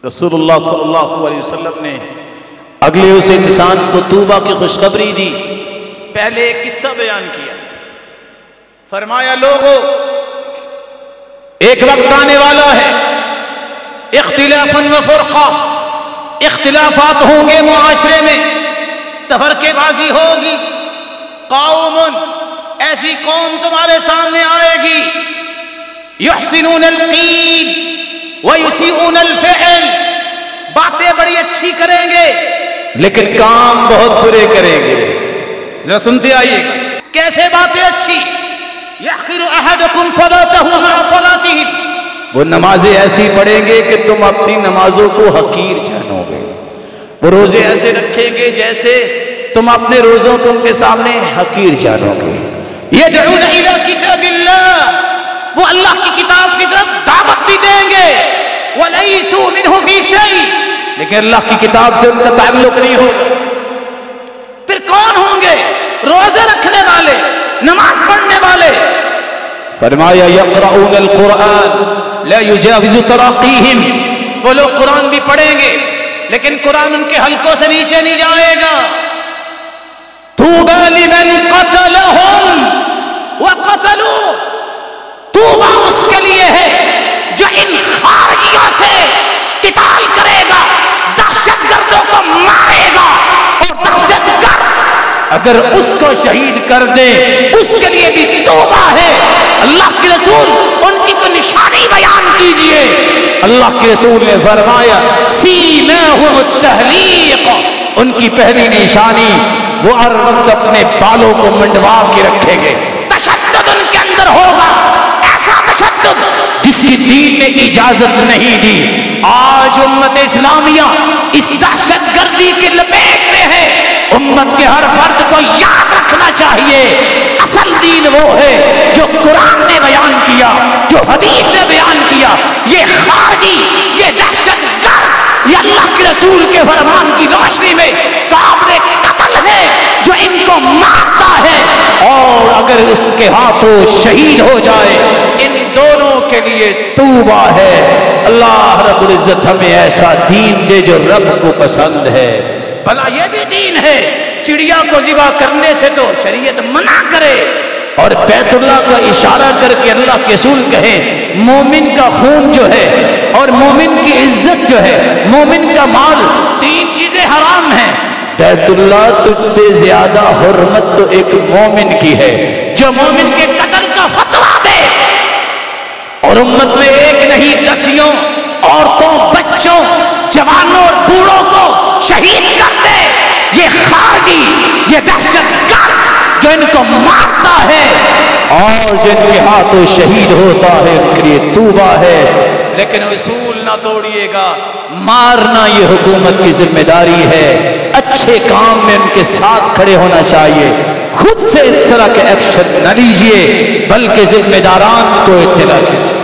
رسول اللہ صلی اللہ علیہ وسلم نے اگلے اس انسان کو توبہ کی خوشخبری دی. پہلے ایک قصہ بیان کیا، فرمایا لوگوں ایک وقت آنے والا ہے اختلافاً و فرقہ، اختلافات ہوں گے معاشرے میں، تفرقے بازی ہوگی. قوم، ایسی قوم تمہارے سامنے آئے گی، یحسنون القیل ویسیئون الفعل، باتیں بڑی اچھی کریں گے لیکن کام بہت برے کریں گے. ذرا سنتے آئیے گا کیسے باتیں اچھی. یحقر احدکم صلاتہ مع صلاتہم، وہ نمازیں ایسی پڑھیں گے کہ تم اپنی نمازوں کو حقیر جانو گے. وہ روزے ایسے رکھیں گے جیسے تم اپنے روزوں کو ان کے سامنے حقیر جانو گے. یدعون الی کتاب اللہ، وہ اللہ کی کتاب کی طرف دعوت بھی دیں گے. ولیسوا منہ فی شیء، لیکن اللہ کی کتاب سے ان کا تعلق نہیں ہوگا. پھر کون ہوں گے؟ روزے رکھنے والے، نماز پڑھنے والے. فرمایا یقرؤون القرآن لا یجاوز تراقیہم، وہ لوگ قرآن بھی پڑھیں گے لیکن قرآن ان کے حلقوں سے نیچے نہیں جائے گا. طوبی لمن قتلہم وقتلوا، توبہ اس کے لیے ہے جو ان خارجیوں سے قتال کرے گا، دہشت گردوں کو مارے گا، اور دہشت گرد اگر اس کو شہید کر دے اس کے لیے بھی توبہ ہے. اللہ کے رسول ان کی کوئی نشانی بیان کیجئے. اللہ کے رسول نے فرمایا سیماہم التحلیق، ان کی پہلی نشانی وہ ہر وقت اپنے بالوں کو منڈوا کے رکھیں گے. تشدد ان کے اندر ہوگا، ایسا تشدد جس کی دین نے اجازت نہیں دی. آج امت اسلامیہ اس دہشت گردی کی لپیٹ میں ہے. امت کے ہر فرد کو یاد رکھنا چاہیے اصل دین وہ ہے جو قرآن نے بیان کیا، جو حدیث نے بیان کیا. یہ خارجی، یہ دہشت گرد، یہ اللہ کے رسول کے فرمان کی روشنی میں قابل قتل ہے جو ان کو مارتا ہے، اور اگر اس کے ہاتھوں شہید ہو جائے ان دونوں کے لیے توبہ ہے. اللہ رب العزت ہمیں ایسا دین دے جو رب کو پسند ہے. بھلا یہ بھی دین ہے چڑیا کو ذبح کرنے سے تو شریعت منع کرے، اور بیت اللہ کا اشارہ کر کے اللہ کے رسول کہیں مومن کا خون جو ہے اور مومن کی عزت جو ہے، مومن کا مال، تین چیزیں حرام ہیں. بیت اللہ تجھ سے زیادہ حرمت تو ایک مومن کی ہے جو مومن کے قتل کا فتویٰ دے، اور امت میں ایک نہیں دسیوں عورتوں، بچوں، جوانوں اور بوڑھوں کو شہید کر دے. یہ خارجی، یہ دہشت گرد جو ان کو مارتا ہے اور جن کے ہاتھوں شہید ہوتا ہے ان کے لیے توبہ ہے. لیکن اصول نہ توڑیے گا، مارنا یہ حکومت کی ذمہ داری ہے. اچھے کام میں ان کے ساتھ کھڑے ہونا چاہیے. خود سے اس طرح کے ایکشن نہ لیجئے بلکہ ذمہ داران کو اطلاع کیجیے.